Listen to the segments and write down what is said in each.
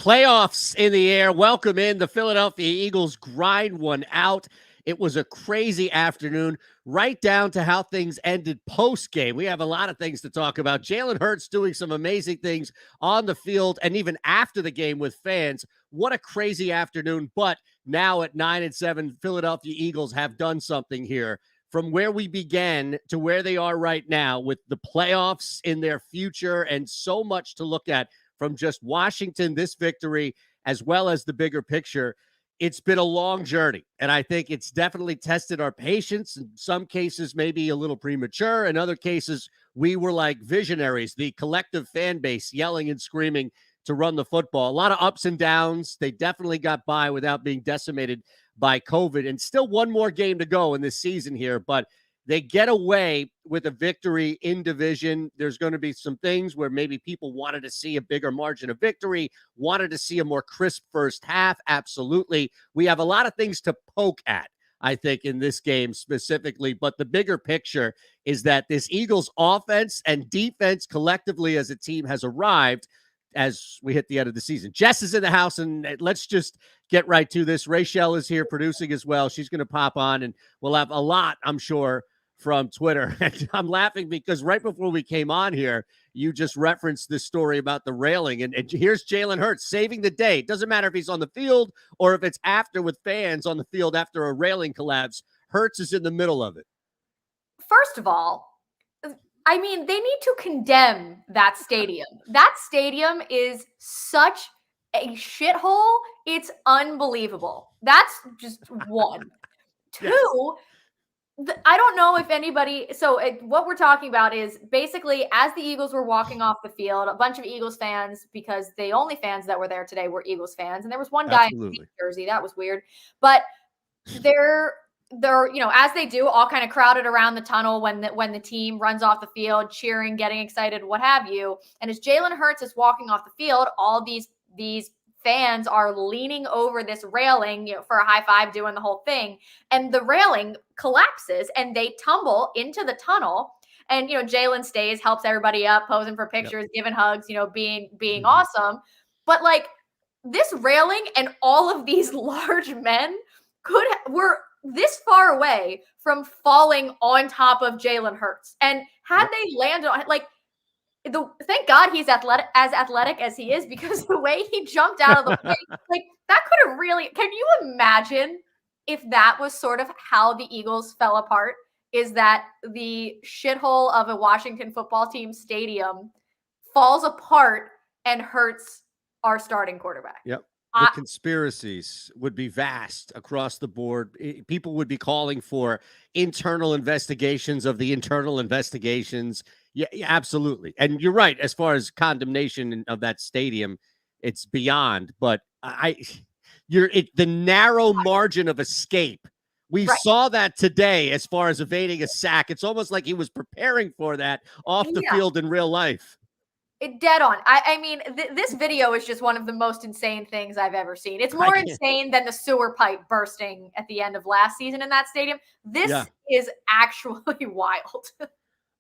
Playoffs in the air. Welcome in. The Philadelphia Eagles grind one out. It was a crazy afternoon, right down to how things ended post-game. We have a lot of things to talk about. Jalen Hurts doing some amazing things on the field and even after the game with fans. What a crazy afternoon. But now at 9-7, Philadelphia Eagles have done something here. From where we began to where they are right now with the playoffs in their future and so much to look at from just Washington, this victory, as well as the bigger picture. It's been a long journey, and I think it's definitely tested our patience. In some cases, maybe a little premature. In other cases, we were like visionaries, the collective fan base yelling and screaming to run the football. A lot of ups and downs. They definitely got by without being decimated by COVID, and still one more game to go in this season here, but they get away with a victory in division. There's going to be some things where maybe people wanted to see a bigger margin of victory, wanted to see a more crisp first half. Absolutely. We have a lot of things to poke at, I think, in this game specifically. But the bigger picture is that this Eagles offense and defense collectively as a team has arrived as we hit the end of the season. Jess is in the house, and let's just get right to this. Rachel is here producing as well. She's going to pop on, and we'll have a lot, I'm sure, from Twitter. And I'm laughing because right before we came on here, you just referenced this story about the railing. And here's Jalen Hurts saving the day. It doesn't matter if he's on the field or if it's after with fans on the field after a railing collapse. Hurts is in the middle of it. First of all, I mean, they need to condemn that stadium. That stadium is such a shithole. It's unbelievable. That's just one. Yes. Two, I don't know if anybody. So what we're talking about is basically as the Eagles were walking off the field, a bunch of Eagles fans, because the only fans that were there today were Eagles fans, and there was one guy in New Jersey. That was weird, but they're as they do, all kind of crowded around the tunnel when the team runs off the field, cheering, getting excited, what have you. And as Jalen Hurts is walking off the field, all these fans are leaning over this railing, for a high five, doing the whole thing. And the railing collapses and they tumble into the tunnel. And, Jalen stays, helps everybody up, posing for pictures, giving hugs, being awesome. But like this railing and all of these large men were this far away from falling on top of Jalen Hurts. And had they landed on thank God he's athletic as he is, because the way he jumped out of the way, that could have really, can you imagine if that was sort of how the Eagles fell apart, is that the shithole of a Washington football team stadium falls apart and hurts our starting quarterback. Yep. The conspiracies would be vast across the board. People would be calling for internal investigations of the internal investigations. Yeah, absolutely. And you're right. As far as condemnation of that stadium, it's beyond. But the narrow margin of escape. We saw that today as far as evading a sack. It's almost like he was preparing for that off the field in real life. Dead on. I mean, this video is just one of the most insane things I've ever seen. It's more insane than the sewer pipe bursting at the end of last season in that stadium. This is actually wild.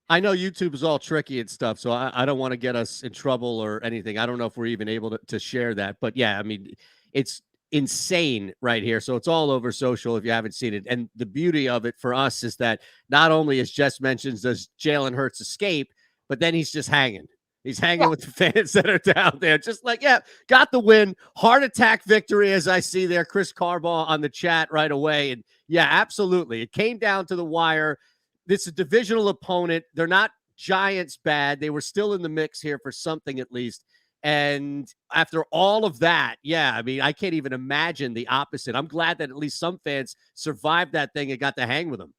I know YouTube is all tricky and stuff, so I don't want to get us in trouble or anything. I don't know if we're even able to share that. But yeah, I mean, it's insane right here. So it's all over social if you haven't seen it. And the beauty of it for us is that not only, as Jess mentions, does Jalen Hurts escape, but then he's just hanging. He's hanging with the fans that are down there. Just like, got the win. Heart attack victory, as I see there. Chris Carbaugh on the chat right away. And yeah, absolutely. It came down to the wire. This is a divisional opponent. They're not Giants bad. They were still in the mix here for something at least. And after all of that, I mean, I can't even imagine the opposite. I'm glad that at least some fans survived that thing and got to hang with him.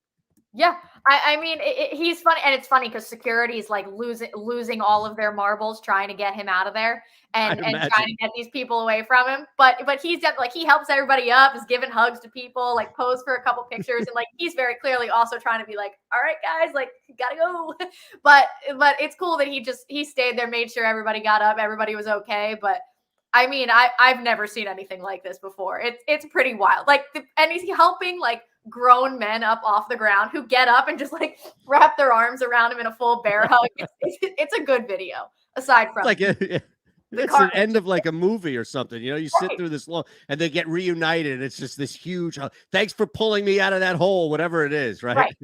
Yeah, I mean, he's funny, and it's funny because security is like losing all of their marbles trying to get him out of there and trying to get these people away from him. But he's he helps everybody up, is giving hugs to people, like pose for a couple pictures, and like he's very clearly also trying to be like, all right, guys, like gotta go. But it's cool that he stayed there, made sure everybody got up, everybody was okay. But I mean, I've never seen anything like this before. It's pretty wild. And he's helping grown men up off the ground who get up and just wrap their arms around him in a full bear hug. It's a good video. Aside from The That's the carnage. end of like a movie or something. You sit Right. through this long and they get reunited. It's just this huge, thanks for pulling me out of that hole, whatever it is, right? Right.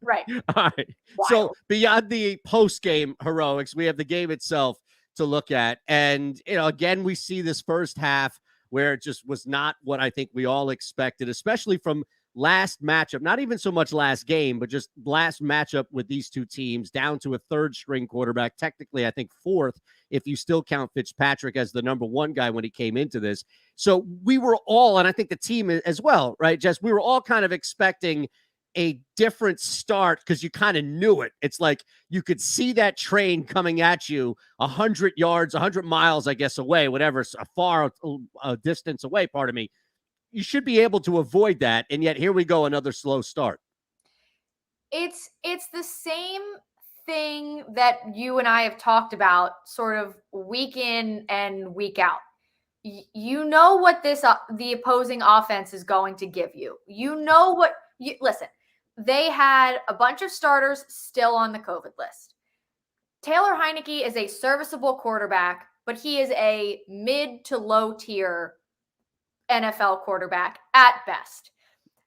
Right. All right. So Wild. beyond the post-game heroics, we have the game itself to look at. And, again, we see this first half where it just was not what I think we all expected, especially from last matchup, not even so much last game, but just last matchup with these two teams down to a third string quarterback, technically, I think fourth, if you still count Fitzpatrick as the number one guy when he came into this. So we were all, and I think the team as well, right, Jess, we were all kind of expecting a different start because you kind of knew it. It's like you could see that train coming at you 100 yards, 100 miles, I guess, away, whatever, a far distance away, pardon me. You should be able to avoid that. And yet here we go, another slow start. It's the same thing that you and I have talked about sort of week in and week out. You know what the opposing offense is going to give you. You know what you listen. They had a bunch of starters still on the COVID list. Taylor Heineke is a serviceable quarterback, but he is a mid to low tier NFL quarterback at best.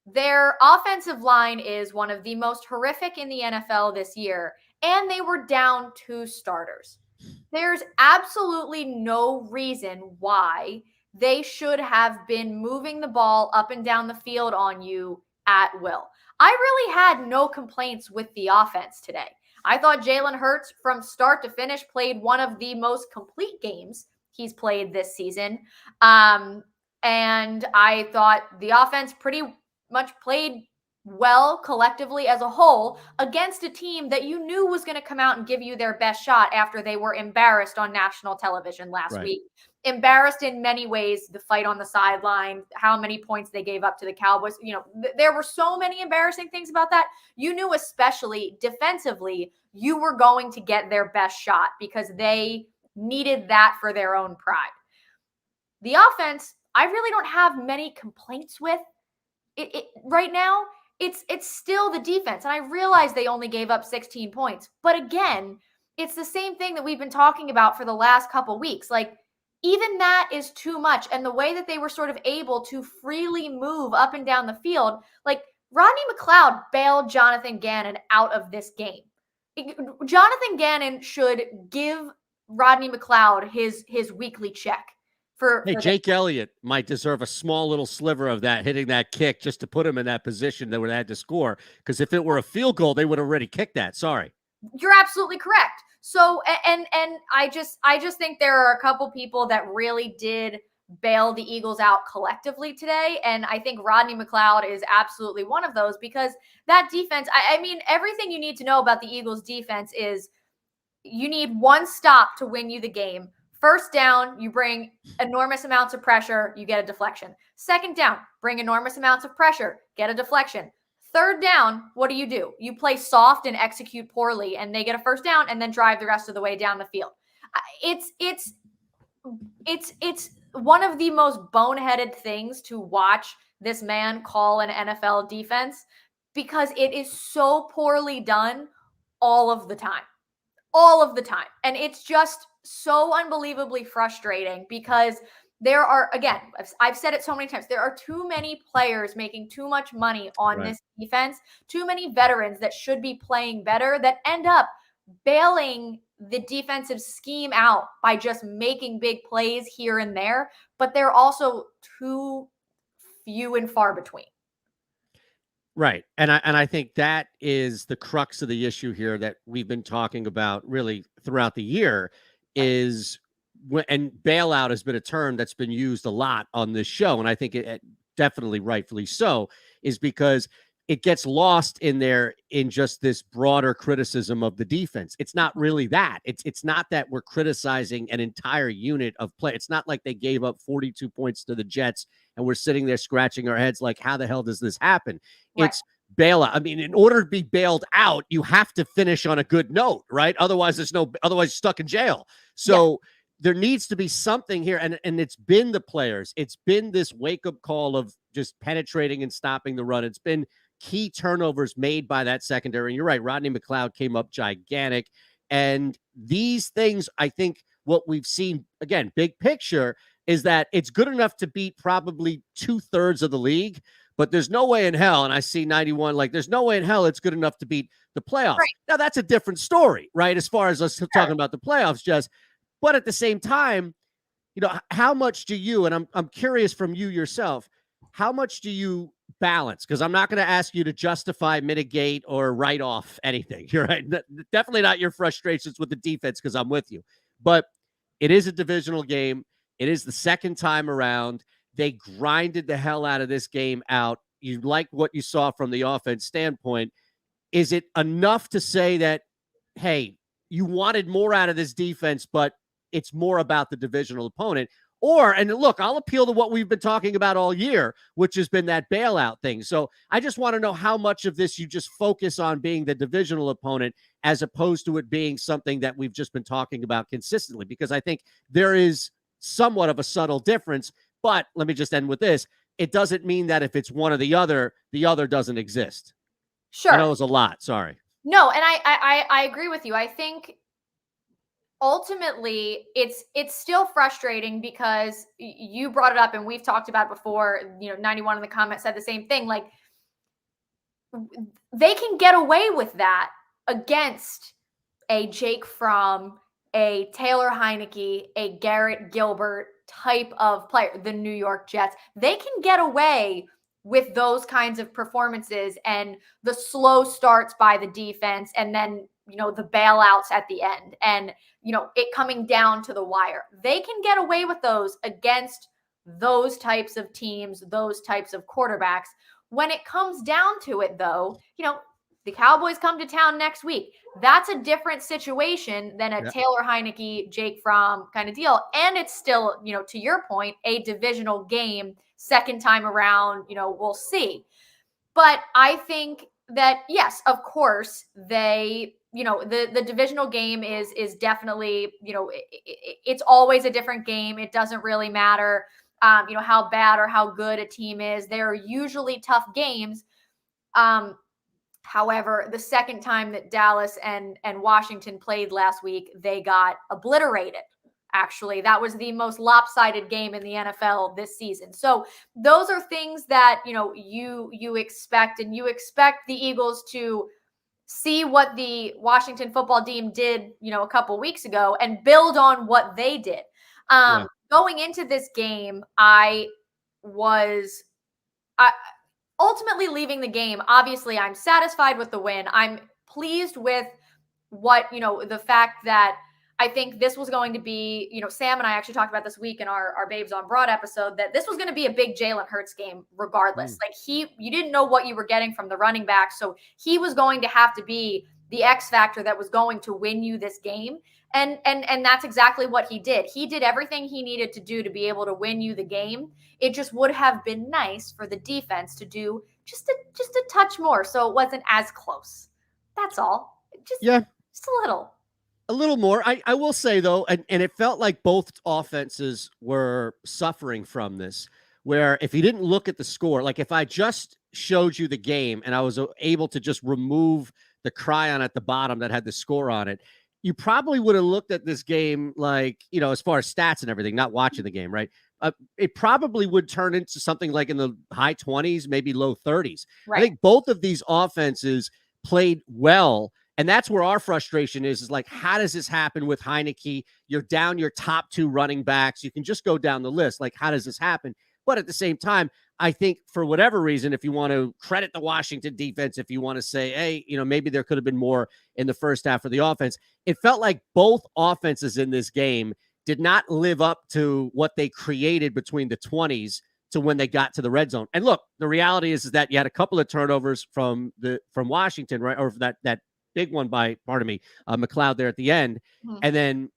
Their offensive line is one of the most horrific in the NFL this year, and they were down 2 starters. There's absolutely no reason why they should have been moving the ball up and down the field on you at will. I really had no complaints with the offense today. I thought Jalen Hurts from start to finish played one of the most complete games he's played this season. And I thought the offense pretty much played well collectively as a whole against a team that you knew was going to come out and give you their best shot after they were embarrassed on national television last week. Embarrassed in many ways, the fight on the sideline, how many points they gave up to the Cowboys. There were so many embarrassing things about that. You knew, especially defensively, you were going to get their best shot because they needed that for their own pride. The offense, I really don't have many complaints with it right now. It's still the defense. And I realize they only gave up 16 points. But again, it's the same thing that we've been talking about for the last couple weeks. Like, even that is too much. And the way that they were sort of able to freely move up and down the field, like Rodney McLeod bailed Jonathan Gannon out of this game. Jonathan Gannon should give Rodney McLeod his weekly check. Hey, Jake Elliott might deserve a small little sliver of that, hitting that kick just to put him in that position that would have had to score. Because if it were a field goal, they would have already kicked that. Sorry. You're absolutely correct. So, and I just think there are a couple people that really did bail the Eagles out collectively today. And I think Rodney McLeod is absolutely one of those because that defense, I mean, everything you need to know about the Eagles defense is you need one stop to win you the game. First down, you bring enormous amounts of pressure, you get a deflection. Second down, bring enormous amounts of pressure, get a deflection. Third down, what do? You play soft and execute poorly, and they get a first down and then drive the rest of the way down the field. It's one of the most boneheaded things to watch this man call an NFL defense because it is so poorly done all of the time. All of the time. And it's just so unbelievably frustrating because there are, again, I've said it so many times, there are too many players making too much money on this defense, too many veterans that should be playing better that end up bailing the defensive scheme out by just making big plays here and there, but they're also too few and far between. Right. And I think that is the crux of the issue here that we've been talking about really throughout the year is and bailout has been a term that's been used a lot on this show. And I think it definitely rightfully so is because it gets lost in there in just this broader criticism of the defense. It's not really that. It's not that we're criticizing an entire unit of play. It's not like they gave up 42 points to the Jets and we're sitting there scratching our heads like, how the hell does this happen? Right. It's bailout. I mean, in order to be bailed out, you have to finish on a good note, right? Otherwise, otherwise you're stuck in jail. So there needs to be something here. And it's been the players. It's been this wake-up call of just penetrating and stopping the run. It's been key turnovers made by that secondary. And you're right, Rodney McLeod came up gigantic. And these things, I think, what we've seen, again, big picture, is that it's good enough to beat probably 2/3 of the league, but there's no way in hell, and I see 91, like there's no way in hell it's good enough to beat the playoffs. Right. Now that's a different story, right? As far as us talking about the playoffs, just, but at the same time, how much do you, and I'm curious from you yourself, how much do you balance? Because I'm not going to ask you to justify, mitigate, or write off anything. You're right. Definitely not your frustrations with the defense, because I'm with you. But it is a divisional game. It is the second time around. They grinded the hell out of this game out. You like what you saw from the offense standpoint. Is it enough to say that, hey, you wanted more out of this defense, but it's more about the divisional opponent? Or, and look, I'll appeal to what we've been talking about all year, which has been that bailout thing. So I just want to know how much of this you just focus on being the divisional opponent as opposed to it being something that we've just been talking about consistently, because I think there is somewhat of a subtle difference. But let me just end with this. It doesn't mean that if it's one or the other doesn't exist. Sure. I know it was a lot. Sorry. No, and I agree with you. I think ultimately it's still frustrating because you brought it up and we've talked about it before. 91 in the comments said the same thing. Like, they can get away with that against a Jake Fromm, a Taylor Heineke, a Garrett Gilbert type of player, the New York Jets. They can get away with those kinds of performances and the slow starts by the defense, and then the bailouts at the end, and it coming down to the wire. They can get away with those against those types of teams, those types of quarterbacks. When it comes down to it, though, the Cowboys come to town next week. That's a different situation than a Taylor Heineke, Jake Fromm kind of deal. And it's still, to your point, a divisional game, second time around, we'll see. But I think that, yes, of course, they, the divisional game is definitely, it's always a different game. It doesn't really matter, how bad or how good a team is. They're usually tough games. However, the second time that Dallas and Washington played last week, they got obliterated. Actually, that was the most lopsided game in the NFL this season. So those are things that, you expect, and you expect the Eagles to see what the Washington football team did, a couple weeks ago and build on what they did. Going into this game, I ultimately leaving the game. Obviously, I'm satisfied with the win. I'm pleased with what, the fact that I think this was going to be, Sam and I actually talked about this week in our Babes on Broad episode, that this was going to be a big Jalen Hurts game regardless. Like, you didn't know what you were getting from the running back. So he was going to have to be the X factor that was going to win you this game. And that's exactly what he did. He did everything he needed to do to be able to win you the game. It just would have been nice for the defense to do just a touch more, so it wasn't as close. That's all. Just a little. A little more. I will say, though, and it felt like both offenses were suffering from this, where if you didn't look at the score, like if I just showed you the game and I was able to just remove the cryon at the bottom that had the score on it, you probably would have looked at this game like, as far as stats and everything, not watching the game, right? It probably would turn into something like in the high 20s, maybe low 30s. Right. I think both of these offenses played well. And that's where our frustration is like, how does this happen with Heineke? You're down your top two running backs. You can just go down the list. Like, how does this happen? But at the same time, I think for whatever reason, if you want to credit the Washington defense, if you want to say, hey, maybe there could have been more in the first half of the offense, it felt like both offenses in this game did not live up to what they created between the 20s to when they got to the red zone. And look, the reality is that you had a couple of turnovers from Washington, right? Or that big one by, McLeod there at the end. Mm-hmm. And then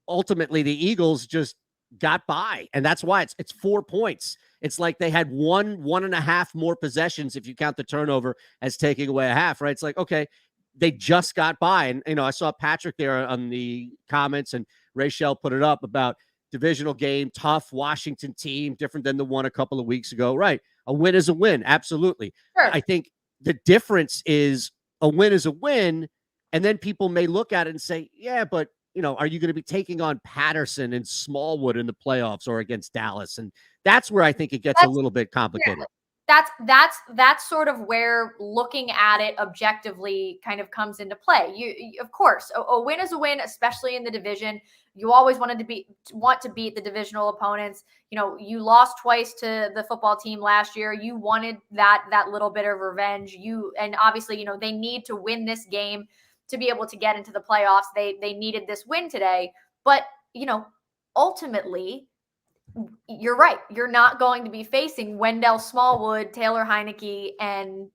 ultimately the Eagles just got by. And that's why it's 4 points. It's like they had one and a half more possessions if you count the turnover as taking away a half, right? It's like, okay, they just got by. And, I saw Patrick there on the comments, and Rachel put it up about divisional game, tough Washington team, different than the one a couple of weeks ago. Right. A win is a win. Absolutely. Sure. I think the difference is a win is a win. And then people may look at it and say, yeah, but are you going to be taking on Patterson and Smallwood in the playoffs or against Dallas? And that's where I think it gets a little bit complicated. That's sort of where looking at it objectively kind of comes into play. You of course, a win is a win, especially in the division. You always want to beat the divisional opponents. You lost twice to the football team last year. You wanted that little bit of revenge. And obviously, they need to win this game to be able to get into the playoffs. They needed this win today, but ultimately, you're right. You're not going to be facing Wendell Smallwood, Taylor Heineke, and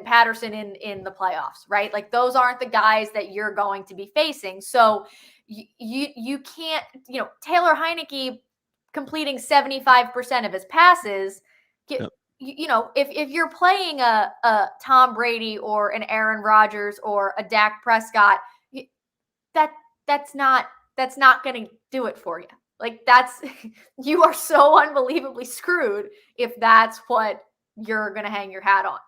Patterson in the playoffs, right? Like those aren't the guys that you're going to be facing. So you can't, Taylor Heineke completing 75% of his passes. Yep. If you're playing a Tom Brady or an Aaron Rodgers or a Dak Prescott, that's not going to do it for you. Like you are so unbelievably screwed if that's what you're going to hang your hat on.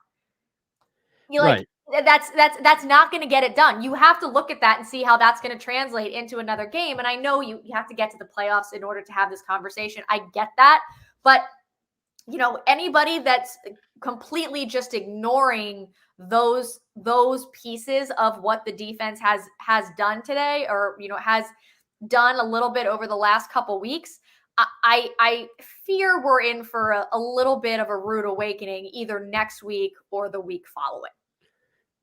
Right. That's not going to get it done. You have to look at that and see how that's going to translate into another game. And I know you have to get to the playoffs in order to have this conversation. I get that. But, anybody that's completely just ignoring those pieces of what the defense has done today or, has done a little bit over the last couple weeks, I fear we're in for a little bit of a rude awakening either next week or the week following.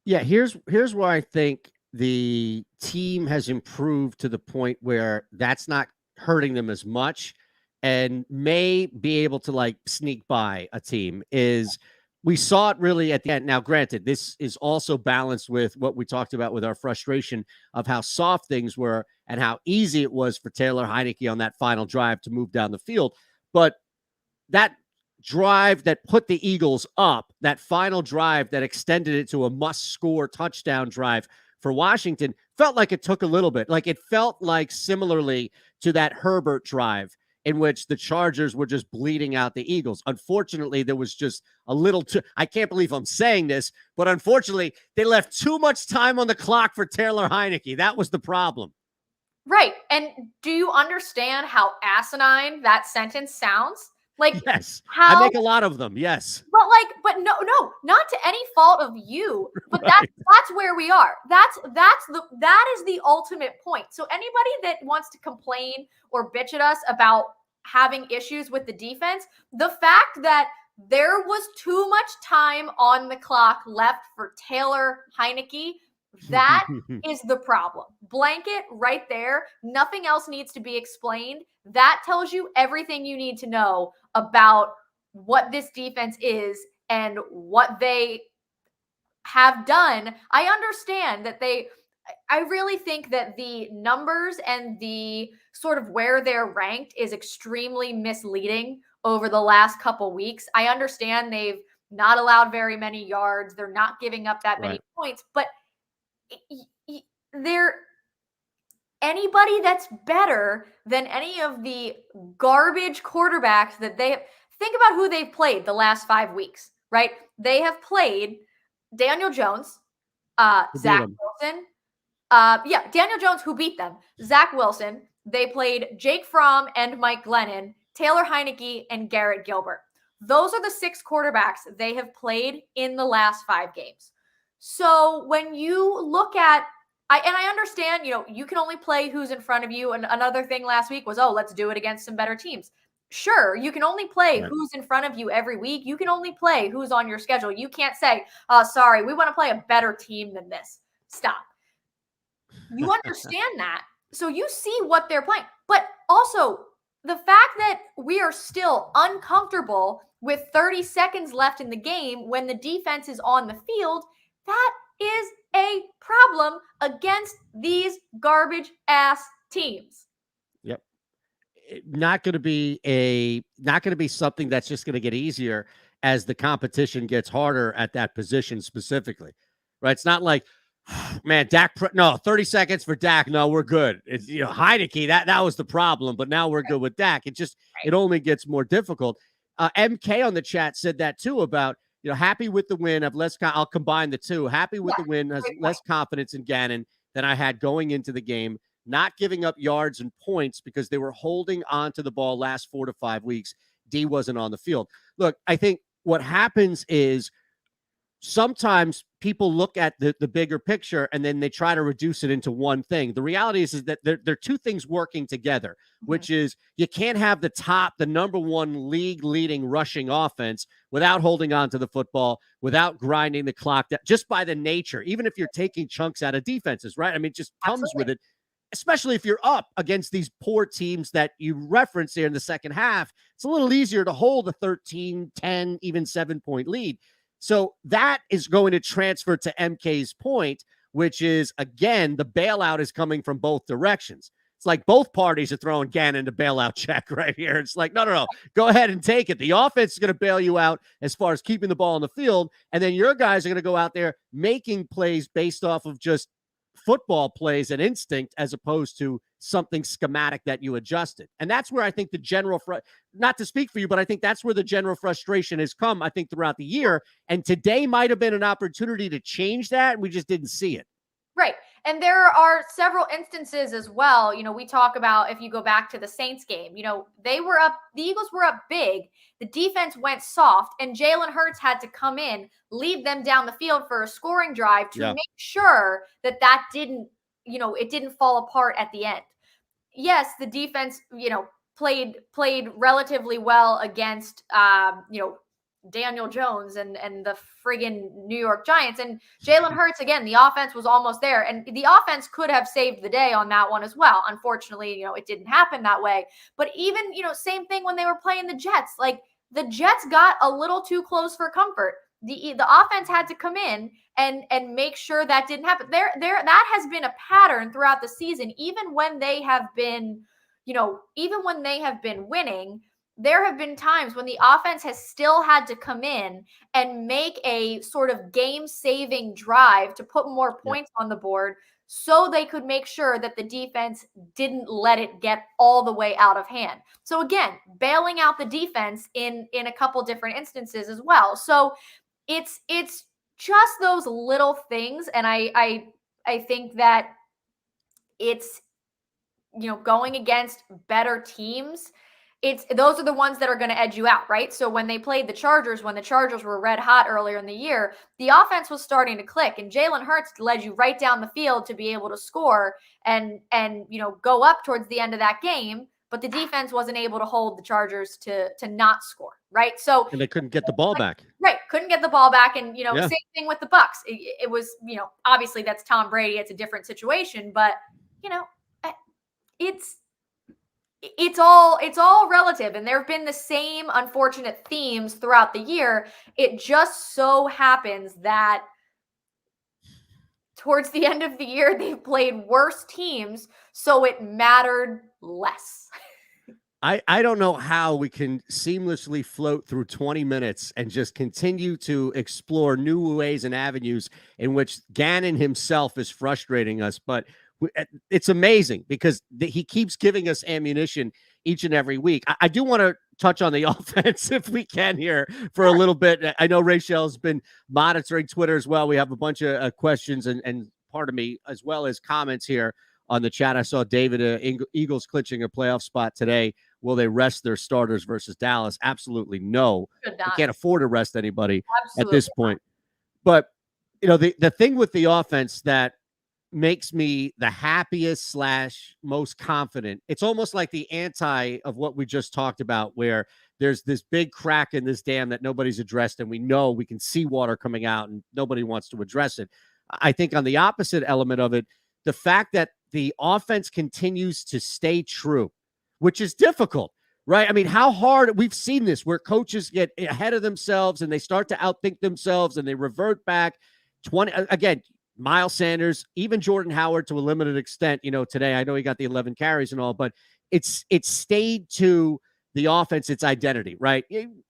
Yeah, here's where I think the team has improved to the point where that's not hurting them as much and may be able to sneak by a team is we saw it really at the end. Now, granted, this is also balanced with what we talked about with our frustration of how soft things were and how easy it was for Taylor Heineke on that final drive to move down the field. But that drive that put the Eagles up, that final drive that extended it to a must-score touchdown drive for Washington, felt like it took a little bit. Like it felt like similarly to that Herbert drive in which the Chargers were just bleeding out the Eagles. Unfortunately, there was just a little too, I can't believe I'm saying this, but unfortunately, they left too much time on the clock for Taylor Heineke. That was the problem. Right. And do you understand how asinine that sentence sounds? Like, yes, I make a lot of them. Yes. But no, not to any fault of you, but right. that's where we are. That is the ultimate point. So anybody that wants to complain or bitch at us about having issues with the defense, the fact that there was too much time on the clock left for Taylor Heineke, that is the problem. Blanket right there. Nothing else needs to be explained. That tells you everything you need to know about what this defense is and what they have done. I understand that I really think that the numbers and the sort of where they're ranked is extremely misleading over the last couple weeks. I understand they've not allowed very many yards. They're not giving up that many points, but they're anybody that's better than any of the garbage quarterbacks that they think about who they've played the last 5 weeks, right? They have played Daniel Jones, Zach Wilson. Daniel Jones, who beat them, Zach Wilson. They played Jake Fromm and Mike Glennon, Taylor Heineke, and Garrett Gilbert. Those are the 6 quarterbacks they have played in the last 5 games. So when you look at, I understand, you can only play who's in front of you. And another thing last week was, let's do it against some better teams. Sure, you can only play who's in front of you every week. You can only play who's on your schedule. You can't say, sorry, we want to play a better team than this. Stop. You understand that. So you see what they're playing. But also, the fact that we are still uncomfortable with 30 seconds left in the game when the defense is on the field, that is a problem against these garbage ass teams. Yep. Not going to be something that's just going to get easier as the competition gets harder at that position specifically, right? It's not like, man, Dak, no, 30 seconds for Dak. No, we're good. It's, Heineke, that was the problem, but now we're good with Dak. It only gets more difficult. MK on the chat said that too about, happy with the win. I'll combine the two. Happy with the win, has less confidence in Gannon than I had going into the game. not giving up yards and points because they were holding on to the ball last 4 to 5 weeks. D wasn't on the field. Look, I think what happens is sometimes people look at the bigger picture and then they try to reduce it into one thing. The reality is that there are two things working together, which is you can't have the number one league leading rushing offense without holding on to the football, without grinding the clock, just by the nature, even if you're taking chunks out of defenses, right? I mean, it just comes with it, especially if you're up against these poor teams that you referenced here in the second half. It's a little easier to hold a 13, 10, even 7-point lead. So that is going to transfer to MK's point, which is, again, the bailout is coming from both directions. It's like both parties are throwing Gannon to bailout check right here. It's like, no, go ahead and take it. The offense is going to bail you out as far as keeping the ball on the field, and then your guys are going to go out there making plays based off of just football plays and instinct as opposed to something schematic that you adjusted. And that's where I think the general, not to speak for you, but I think that's where the general frustration has come, I think, throughout the year. And today might have been an opportunity to change that, and we just didn't see it. Right. And there are several instances as well. You know, we talk about, if you go back to the Saints game, you know, they were up, the Eagles were up big. The defense went soft, and Jalen Hurts had to come in, lead them down the field for a scoring drive to make sure that didn't, you know, it didn't fall apart at the end. Yes, the defense, you know, played relatively well against, you know, Daniel Jones and the friggin' New York Giants. And Jalen Hurts, again, the offense was almost there. And the offense could have saved the day on that one as well. Unfortunately, you know, it didn't happen that way. But even, you know, same thing when they were playing the Jets. Like, the Jets got a little too close for comfort. The offense had to come in and make sure that didn't happen. That has been a pattern throughout the season, even when they have been, you know, even when they have been winning. There have been times when the offense has still had to come in and make a sort of game-saving drive to put more points on the board so they could make sure that the defense didn't let it get all the way out of hand. So again, bailing out the defense in a couple different instances as well. So it's just those little things, and I think that it's, you know, going against better teams, those are the ones that are going to edge you out, right? So when they played the Chargers, when the Chargers were red hot earlier in the year, the offense was starting to click, and Jalen Hurts led you right down the field to be able to score and you know, go up towards the end of that game. But the defense wasn't able to hold the Chargers to not score, right? So, and they couldn't get the ball back. Right, couldn't get the ball back, and you know, same thing with the Bucs. It was, you know, obviously that's Tom Brady. It's a different situation, but you know, it's all relative, and there have been the same unfortunate themes throughout the year. It just so happens that towards the end of the year, they played worse teams, so it mattered less. I don't know how we can seamlessly float through 20 minutes and just continue to explore new ways and avenues in which Gannon himself is frustrating us, but it's amazing because he keeps giving us ammunition each and every week. I do want to touch on the offense if we can here for a little bit. I know Rachel's been monitoring Twitter as well. We have a bunch of questions and pardon me, as well as comments here on the chat. I saw David, Eagles clinching a playoff spot today. Will they rest their starters versus Dallas? Absolutely no. They can't afford to rest anybody at this point. But, you know, the thing with the offense that makes me the happiest / most confident, it's almost like the anti of what we just talked about, where there's this big crack in this dam that nobody's addressed, and we know we can see water coming out and nobody wants to address it. I think on the opposite element of it, the fact that the offense continues to stay true, which is difficult, right? I mean, how hard we've seen this where coaches get ahead of themselves and they start to outthink themselves and they revert back. Again, Miles Sanders, even Jordan Howard to a limited extent, you know, today, I know he got the 11 carries and all, but it's stayed to the offense, its identity, right?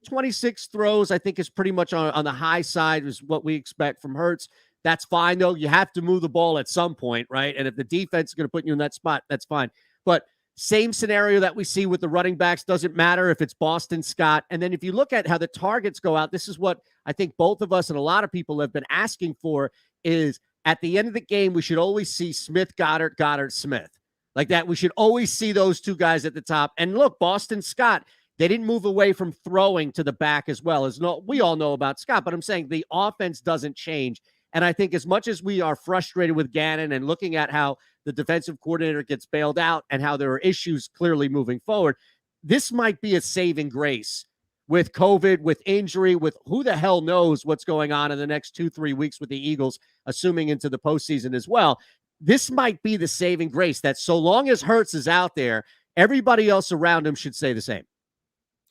26 throws, I think, is pretty much on the high side, is what we expect from Hurts. That's fine, though. You have to move the ball at some point, right? And if the defense is going to put you in that spot, that's fine. But same scenario that we see with the running backs, doesn't matter if it's Boston Scott. And then if you look at how the targets go out, this is what I think both of us and a lot of people have been asking for, is at the end of the game, we should always see Smith, Goddard, Smith. Like that, we should always see those two guys at the top. And look, Boston Scott, they didn't move away from throwing to the back as well. As no, we all know about Scott, but I'm saying the offense doesn't change. And I think as much as we are frustrated with Gannon and looking at how the defensive coordinator gets bailed out and how there are issues clearly moving forward, this might be a saving grace with COVID, with injury, with who the hell knows what's going on in the next 2-3 weeks with the Eagles, assuming into the postseason as well. This might be the saving grace that so long as Hurts is out there, everybody else around him should say the same.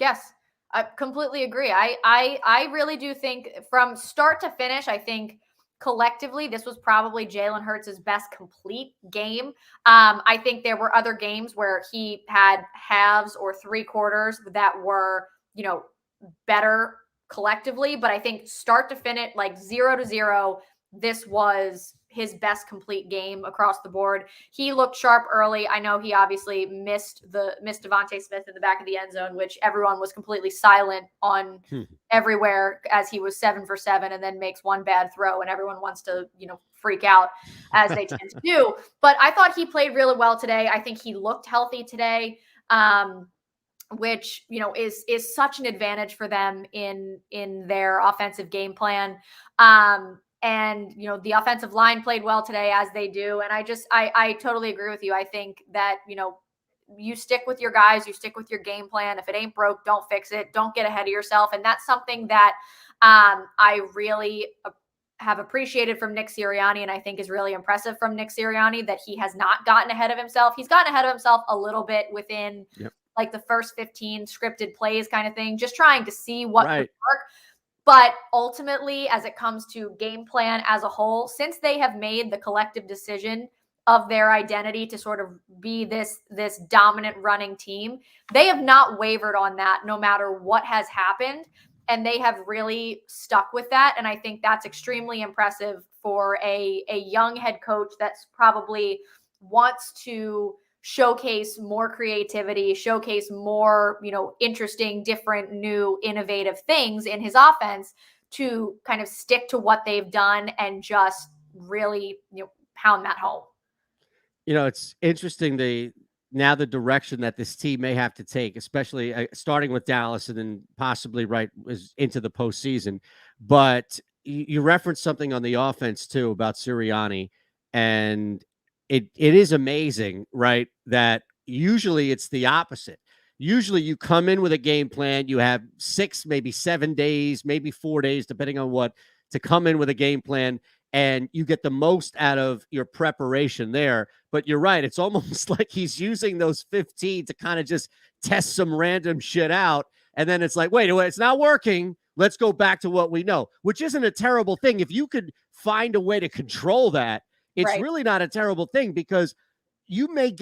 Yes, I completely agree. I really do think from start to finish, I think collectively this was probably Jalen Hurts' best complete game. I think there were other games where he had halves or three quarters that were, better collectively, but I think start to finish, like 0-0, this was his best complete game across the board. He looked sharp early. I know he obviously missed Devontae Smith in the back of the end zone, which everyone was completely silent on everywhere as he was 7 for 7 and then makes one bad throw and everyone wants to, freak out as they tend to do. But I thought he played really well today. I think he looked healthy today. Which is such an advantage for them in their offensive game plan. And the offensive line played well today, as they do. And I totally agree with you. I think that you stick with your guys, you stick with your game plan. If it ain't broke, don't fix it. Don't get ahead of yourself. And that's something that I really have appreciated from Nick Sirianni, and I think is really impressive from Nick Sirianni, that he has not gotten ahead of himself. He's gotten ahead of himself a little bit within like the first 15 scripted plays kind of thing, just trying to see what could work. But ultimately, as it comes to game plan as a whole, since they have made the collective decision of their identity to sort of be this dominant running team, they have not wavered on that no matter what has happened. And they have really stuck with that. And I think that's extremely impressive for a young head coach that's probably wants to showcase more creativity, showcase more, interesting, different, new, innovative things in his offense, to kind of stick to what they've done and just really, pound that home. It's interesting now the direction that this team may have to take, especially starting with Dallas and then possibly into the postseason. But you referenced something on the offense too about Sirianni, and it is amazing, right? That usually it's the opposite. Usually you come in with a game plan, you have 6, maybe 7 days, maybe 4 days, depending on what, to come in with a game plan, and you get the most out of your preparation there. But you're right. It's almost like he's using those 15 to kind of just test some random shit out. And then it's like, wait, it's not working. Let's go back to what we know, which isn't a terrible thing. If you could find a way to control that, it's really not a terrible thing, because you may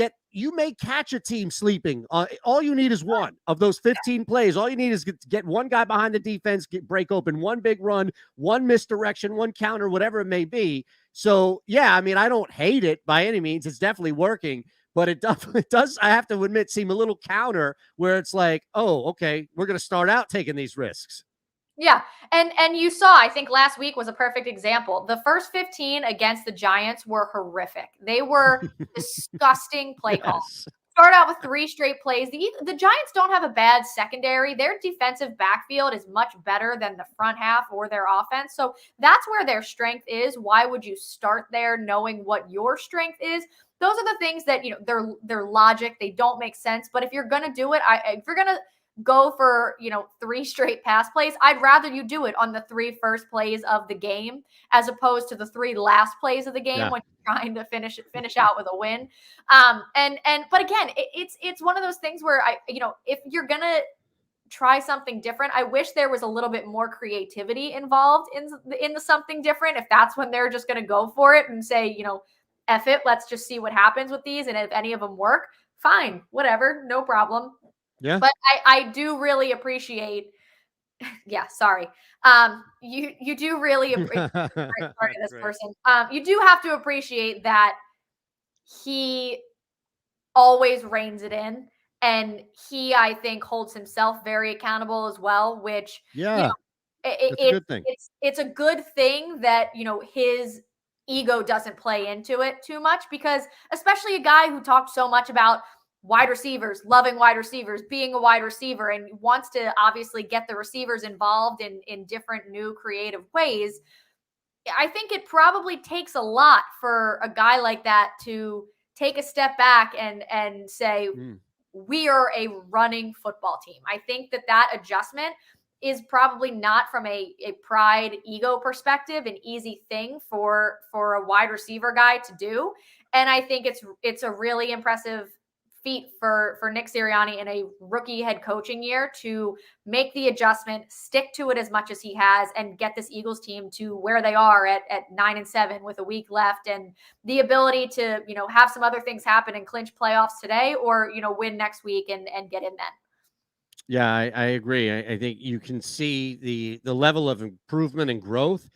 catch a team sleeping. All you need is one of those 15 plays. All you need is get one guy behind the defense, break open one big run, one misdirection, one counter, whatever it may be. So, yeah, I mean, I don't hate it by any means. It's definitely working, but it does, I have to admit, seem a little counter, where it's like, oh, okay, we're going to start out taking these risks. Yeah. And you saw, I think last week was a perfect example. The first 15 against the Giants were horrific. They were disgusting play calls. Start out with 3 straight plays. The Giants don't have a bad secondary. Their defensive backfield is much better than the front half or their offense. So that's where their strength is. Why would you start there knowing what your strength is? Those are the things that, they're logic. They don't make sense. But if you're going to do it, if you're going to go for 3 straight pass plays, I'd rather you do it on the 3 first plays of the game as opposed to the 3 last plays of the game when you're trying to finish out with a win. But again, it's one of those things where if you're gonna try something different, I wish there was a little bit more creativity involved in the something different. If that's when they're just gonna go for it and say, F it, let's just see what happens with these, and if any of them work, fine, whatever, no problem. Yeah. But I do really appreciate, sorry. You do really appreciate this person. You do have to appreciate that he always reins it in. And he, I think, holds himself very accountable as well, which, it's a good thing. It's a good thing that, his ego doesn't play into it too much, because especially a guy who talked so much about wide receivers, loving wide receivers, being a wide receiver, and wants to obviously get the receivers involved in different new creative ways. I think it probably takes a lot for a guy like that to take a step back and say, we are a running football team. I think that adjustment is probably not, from a pride ego perspective, an easy thing for a wide receiver guy to do. And I think it's a really impressive feat for Nick Sirianni in a rookie head coaching year to make the adjustment, stick to it as much as he has, and get this Eagles team to where they are at 9-7 with a week left, and the ability to, have some other things happen and clinch playoffs today, or, win next week and get in then. Yeah, I agree. I think you can see the level of improvement and growth.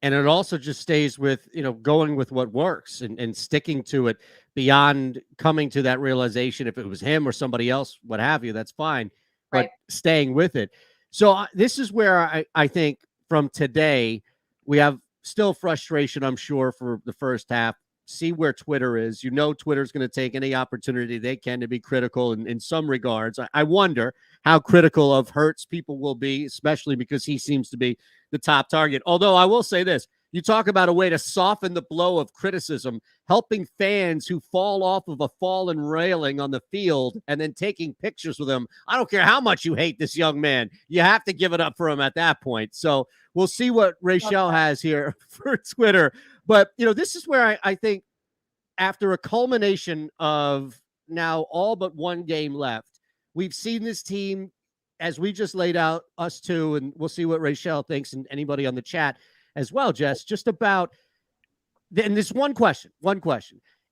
And it also just stays with, going with what works and sticking to it beyond coming to that realization. If it was him or somebody else, what have you, that's fine. But Right. staying with it. So this is where I think from today, we have still frustration, I'm sure, for the first half. See where Twitter is. Twitter's going to take any opportunity they can to be critical in some regards. I wonder how critical of Hurts people will be, especially because he seems to be the top target. Although I will say this, you talk about a way to soften the blow of criticism, helping fans who fall off of a fallen railing on the field and then taking pictures with them. I don't care how much you hate this young man. You have to give it up for him at that point. So we'll see what Rachel has here for Twitter. But, this is where I think after a culmination of now all but one game left, we've seen this team, as we just laid out, us two, and we'll see what Rachel thinks and anybody on the chat as well, Jess, just about, and this one question.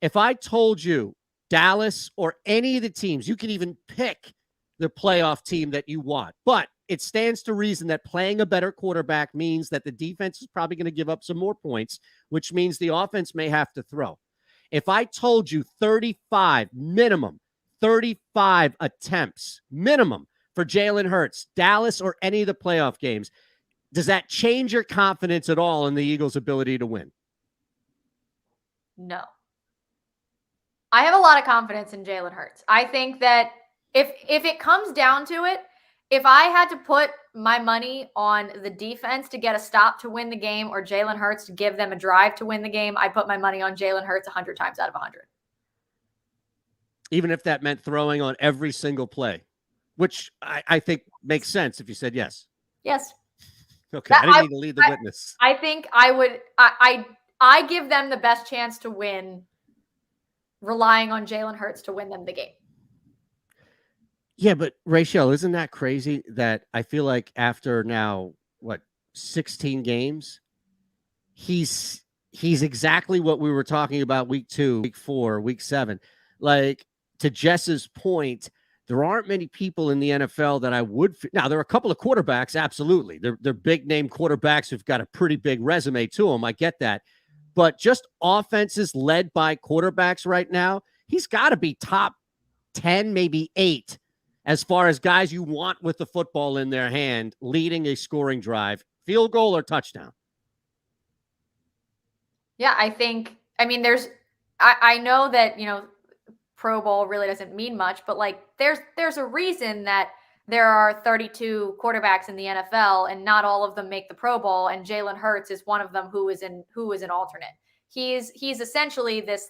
If I told you Dallas or any of the teams, you can even pick the playoff team that you want, but it stands to reason that playing a better quarterback means that the defense is probably going to give up some more points, which means the offense may have to throw. If I told you 35 attempts minimum for Jalen Hurts, Dallas or any of the playoff games, does that change your confidence at all in the Eagles' ability to win? No. I have a lot of confidence in Jalen Hurts. I think that if it comes down to it, if I had to put my money on the defense to get a stop to win the game, or Jalen Hurts to give them a drive to win the game, I'd put my money on Jalen Hurts 100 times out of 100. Even if that meant throwing on every single play, which I think makes sense if you said yes. Yes. Okay, I didn't need to lead the witness. I think I would. I give them the best chance to win, relying on Jalen Hurts to win them the game. Yeah, but Rachel, isn't that crazy that I feel like after now, 16 games, he's exactly what we were talking about week 2, week 4, week 7. Like, to Jess's point, there aren't many people in the NFL that I would. Now, there are a couple of quarterbacks, absolutely. They're big name quarterbacks who've got a pretty big resume to them. I get that. But just offenses led by quarterbacks right now, he's got to be top 10, maybe 8, as far as guys you want with the football in their hand, leading a scoring drive, field goal or touchdown. Yeah, I know that, Pro Bowl really doesn't mean much, but there's a reason that there are 32 quarterbacks in the NFL and not all of them make the Pro Bowl, and Jalen Hurts is one of them who is an alternate. He's essentially this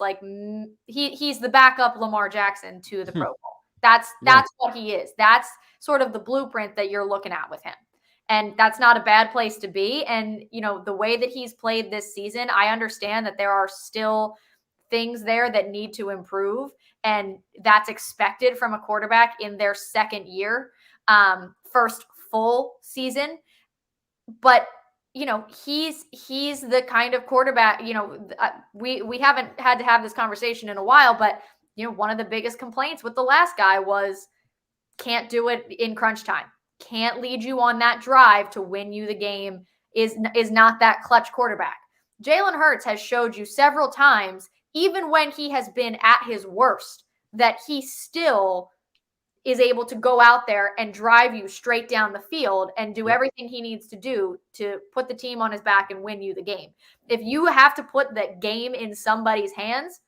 he's the backup Lamar Jackson to the Pro Bowl. That's what he is. That's sort of the blueprint that you're looking at with him. And that's not a bad place to be. And, the way that he's played this season, I understand that there are still things there that need to improve. And that's expected from a quarterback in their second year, first full season. But, he's the kind of quarterback, we haven't had to have this conversation in a while, but, one of the biggest complaints with the last guy was can't do it in crunch time. Can't lead you on that drive to win you the game, is not that clutch quarterback. Jalen Hurts has showed you several times, even when he has been at his worst, that he still is able to go out there and drive you straight down the field and do Yep. everything he needs to do to put the team on his back and win you the game. If you have to put the game in somebody's hands,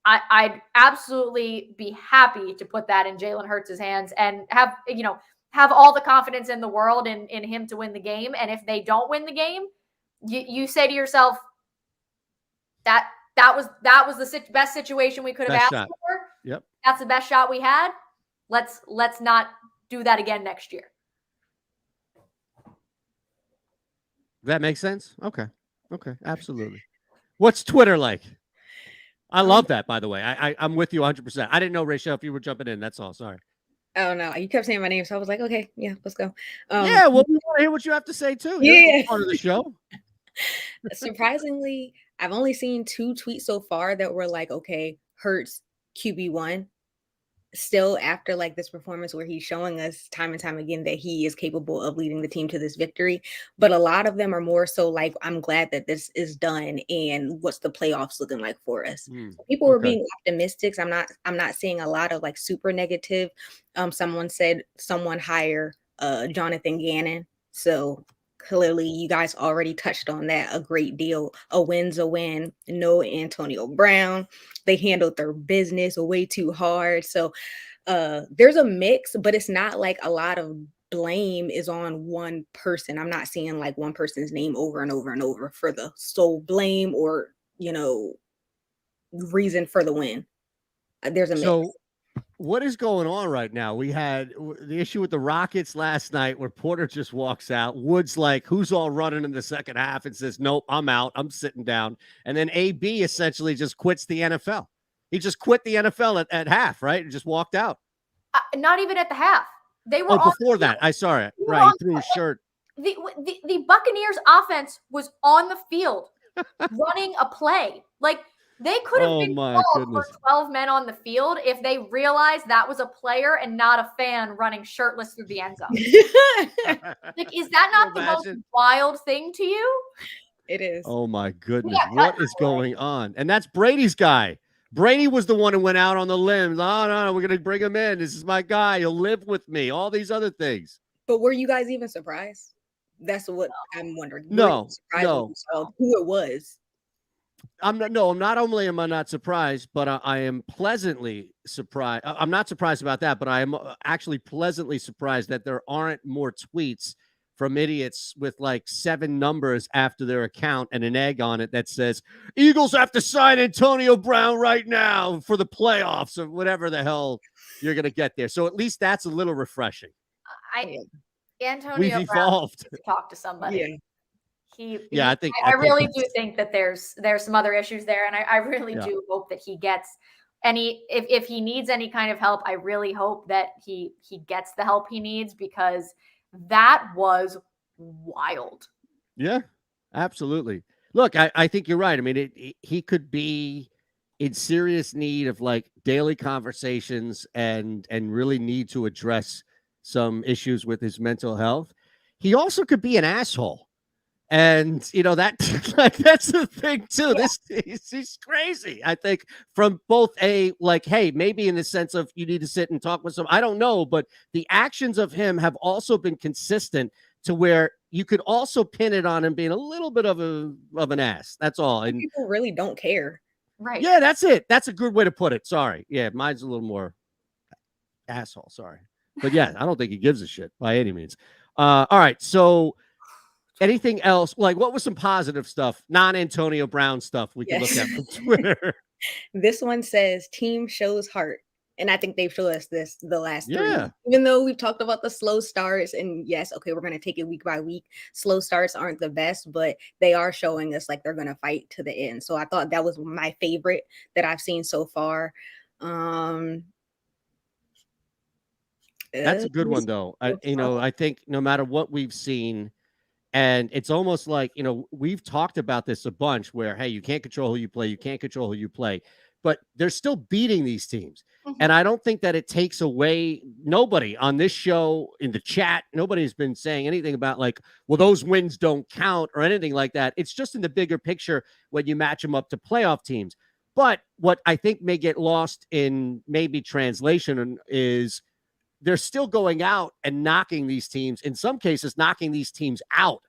I'd absolutely be happy to put that in Jalen Hurts' hands and have all the confidence in the world in him to win the game. And if they don't win the game, you say to yourself, that was the best situation we could have asked for. Yep. That's the best shot we had. Let's not do that again next year. That makes sense. Okay. Absolutely. What's Twitter like? I love that, by the way. I'm with you 100%. I didn't know, Rachel, if you were jumping in. That's all. Sorry. Oh, no. You kept saying my name, so I was like, okay, yeah, let's go. Yeah, well, we want to hear what you have to say, too. Yeah. Part of the show. Surprisingly, I've only seen 2 tweets so far that were like, okay, Hurts QB1. Still, after like this performance where he's showing us time and time again that he is capable of leading the team to this victory, but a lot of them are more so like, I'm glad that this is done and what's the playoffs looking like for us. So people were being optimistic. I'm not seeing a lot of like super negative. Someone said someone hire Jonathan Gannon. So clearly you guys already touched on that a great deal. A win's a win. No Antonio Brown. They handled their business way too hard. So there's a mix, but it's not like a lot of blame is on one person. I'm not seeing like one person's name over and over and over for the sole blame or, reason for the win. There's a mix. So what is going on right now? We had the issue with the Rockets last night where Porter just walks out. Wood's like, who's all running in the second half, and says, nope, I'm out. I'm sitting down. And then AB essentially just quits the NFL. He just quit the NFL at half, right? And just walked out. Not even at the half. They were before that. I saw it. Right. He threw his shirt. The Buccaneers offense was on the field running a play. Like, they could have been called for 12 men on the field if they realized that was a player and not a fan running shirtless through the end zone. Like, is that not the most wild thing to you? It is. Oh, my goodness. What is going on? And that's Brady's guy. Brady was the one who went out on the limb. No, we're going to bring him in. This is my guy. He'll live with me. All these other things. But were you guys even surprised? That's what I'm wondering. No. Who it was. Not only am I not surprised, but I am pleasantly surprised. I'm not surprised about that, but I am actually pleasantly surprised that there aren't more tweets from idiots with like 7 numbers after their account and an egg on it that says, Eagles have to sign Antonio Brown right now for the playoffs or whatever the hell you're going to get there. So at least that's a little refreshing. We've evolved. Brown talk to somebody. Yeah. I really do think that there's some other issues there, and I really do hope that he gets any if he needs any kind of help. I really hope that he gets the help he needs, because that was wild. Yeah, absolutely. Look, I think you're right. I mean, he could be in serious need of like daily conversations and really need to address some issues with his mental health. He also could be an asshole. And, that like, that's the thing, too. Yeah. He's crazy, I think, from both hey, maybe in the sense of you need to sit and talk with some. I don't know. But the actions of him have also been consistent to where you could also pin it on him being a little bit of an ass. That's all. And people really don't care. Right. Yeah, that's it. That's a good way to put it. Sorry. Yeah, mine's a little more asshole. Sorry. But yeah, I don't think he gives a shit by any means. All right. So, anything else? Like, what was some positive stuff, non-Antonio Brown stuff we can look at from Twitter? This one says, team shows heart. And I think they've showed us this the last 3 Yeah. Even though we've talked about the slow starts, and yes, okay, we're going to take it week by week. Slow starts aren't the best, but they are showing us like they're going to fight to the end. So I thought that was my favorite that I've seen so far. That's a good one, though. I think no matter what we've seen, and it's almost like, we've talked about this a bunch where, hey, you can't control who you play. You can't control who you play, but they're still beating these teams. Mm-hmm. And I don't think that it takes away. Nobody on this show, in the chat, nobody's been saying anything about like, well, those wins don't count or anything like that. It's just in the bigger picture when you match them up to playoff teams. But what I think may get lost in maybe translation is they're still going out and knocking these teams, in some cases, knocking these teams out,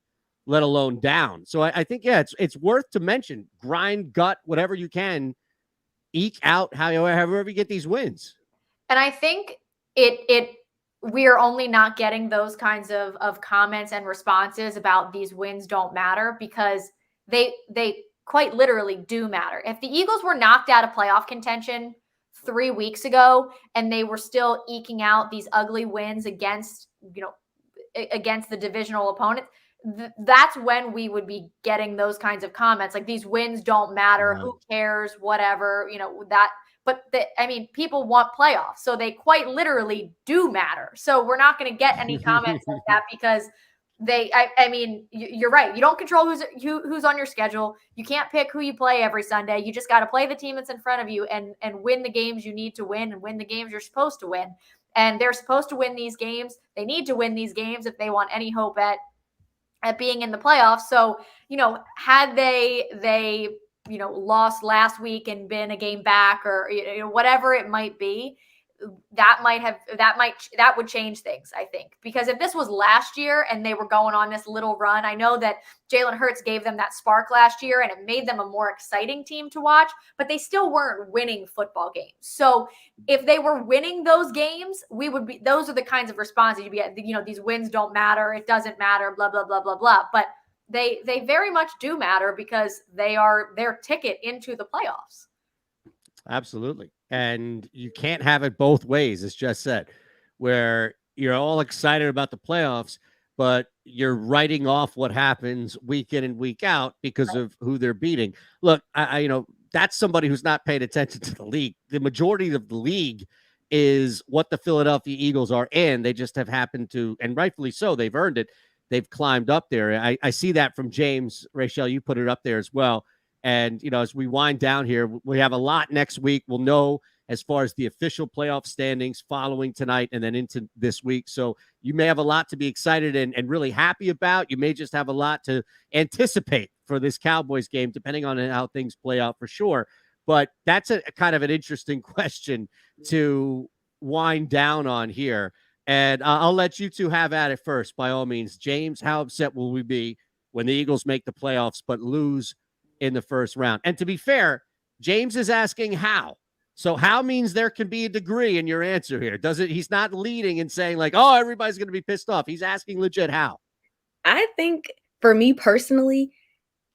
let alone down. So I think, yeah, it's worth to mention, grind, gut, whatever you can, eke out however you get these wins. And I think we are only not getting those kinds of comments and responses about these wins don't matter, because they quite literally do matter. If the Eagles were knocked out of playoff contention 3 weeks ago and they were still eking out these ugly wins against the divisional opponent, that's when we would be getting those kinds of comments like, these wins don't matter, Yeah. who cares, whatever, that. But people want playoffs, so they quite literally do matter. So we're not going to get any comments like that, because you're right. You don't control who's on your schedule. You can't pick who you play every Sunday. You just got to play the team that's in front of you and win the games you need to win and win the games you're supposed to win. And they're supposed to win these games. They need to win these games if they want any hope at being in the playoffs. So, had they lost last week and been a game back, or whatever it might be, that would change things, I think. Because if this was last year and they were going on this little run, I know that Jalen Hurts gave them that spark last year and it made them a more exciting team to watch, but they still weren't winning football games. So if they were winning those games, those are the kinds of responses you'd be, these wins don't matter, it doesn't matter, blah, blah, blah, blah, blah. But they very much do matter, because they are their ticket into the playoffs. Absolutely. And you can't have it both ways, as just said, where you're all excited about the playoffs, but you're writing off what happens week in and week out because of who they're beating. Look, I that's somebody who's not paying attention to the league. The majority of the league is what the Philadelphia Eagles are in. They just have happened to, and rightfully so, they've earned it. They've climbed up there. I see that from James. Rachel, you put it up there as well. And, as we wind down here, we have a lot next week. We'll know as far as the official playoff standings following tonight and then into this week. So you may have a lot to be excited and really happy about. You may just have a lot to anticipate for this Cowboys game, depending on how things play out for sure. But that's a kind of an interesting question to wind down on here. And I'll let you two have at it first, by all means. James, how upset will we be when the Eagles make the playoffs but lose in the first round? And to be fair, James is asking how. So how means there can be a degree in your answer here. He's not leading and saying like, oh, everybody's going to be pissed off. He's asking legit how. I think for me personally,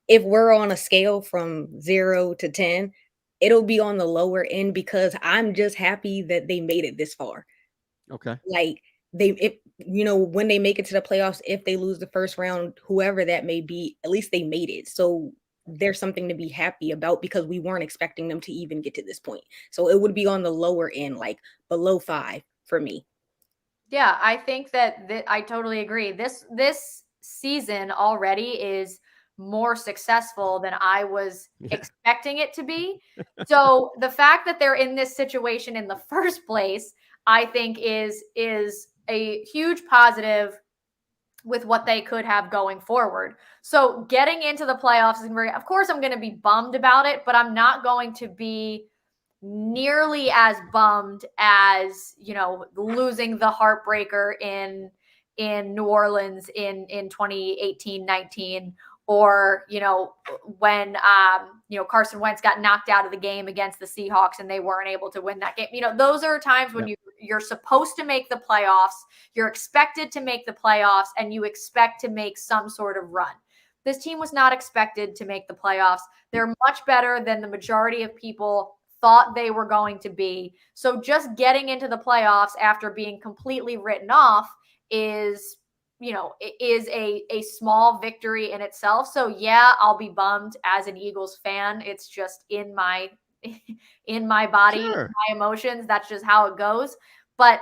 if we're on a scale from 0 to 10, it'll be on the lower end, because I'm just happy that they made it this far. Okay. Like when they make it to the playoffs, if they lose the first round, whoever that may be, at least they made it. So there's something to be happy about, because we weren't expecting them to even get to this point. So it would be on the lower end, like below 5 for me. Yeah, I think that I totally agree. This season already is more successful than I was expecting it to be. So the fact that they're in this situation in the first place, I think is a huge positive with what they could have going forward. So getting into the playoffs, of course, I'm going to be bummed about it, but I'm not going to be nearly as bummed as, losing the heartbreaker in New Orleans in 2018-19, or, when, Carson Wentz got knocked out of the game against the Seahawks and they weren't able to win that game. Those are times when you're supposed to make the playoffs, you're expected to make the playoffs, and you expect to make some sort of run. This team was not expected to make the playoffs. They're much better than the majority of people thought they were going to be. So just getting into the playoffs after being completely written off is a small victory in itself. So yeah, I'll be bummed as an Eagles fan. It's just in my body, Sure. my emotions. That's just how it goes. But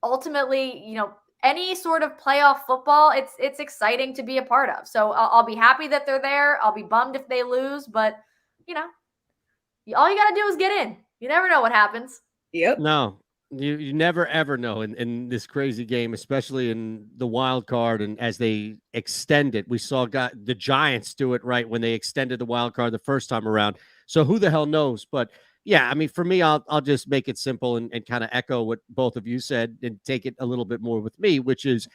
ultimately, any sort of playoff football, it's exciting to be a part of. So I'll be happy that they're there. I'll be bummed if they lose, but all you got to do is get in. You never know what happens. Yep. No, you never, ever know in this crazy game, especially in the wild card. And as they extend it, we saw the Giants do it right when they extended the wild card the first time around. So who the hell knows? But Yeah, I mean, for me, I'll just make it simple and kind of echo what both of you said and take it a little bit more with me, which is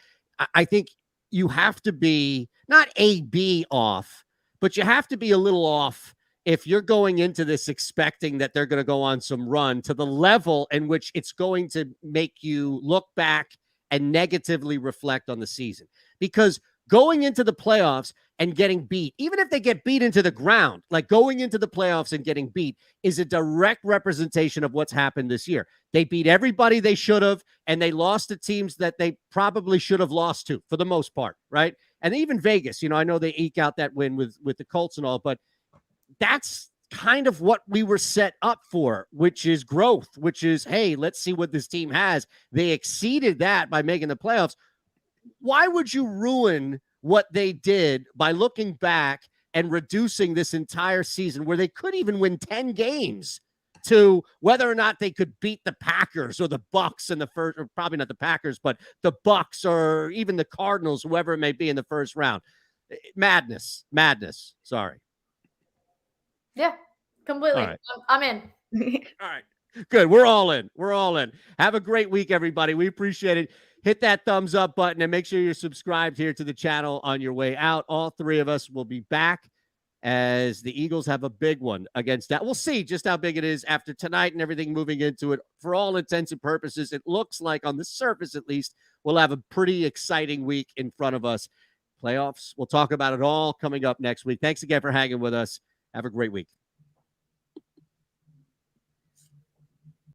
I think you have to be not A-B off, but you have to be a little off if you're going into this expecting that they're going to go on some run to the level in which it's going to make you look back and negatively reflect on the season. Because going into the playoffs and getting beat, even if they get beat into the ground, like going into the playoffs and getting beat is a direct representation of what's happened this year. They beat everybody they should have, and they lost to teams that they probably should have lost to for the most part, right? And even Vegas, I know they eke out that win with the Colts and all, but that's kind of what we were set up for, which is growth, which is, hey, let's see what this team has. They exceeded that by making the playoffs. Why would you ruin what they did by looking back and reducing this entire season where they could even win 10 games to whether or not they could beat the Packers or the Bucks in the first, or probably not the Packers, but the Bucks or even the Cardinals, whoever it may be in the first round? Madness. Sorry. Yeah, completely. All right. I'm in. All right. Good. We're all in. Have a great week, everybody. We appreciate it. Hit that thumbs up button and make sure you're subscribed here to the channel on your way out. All three of us will be back as the Eagles have a big one against that. We'll see just how big it is after tonight and everything moving into it. For all intents and purposes, it looks like on the surface, at least, we'll have a pretty exciting week in front of us. Playoffs, we'll talk about it all coming up next week. Thanks again for hanging with us. Have a great week.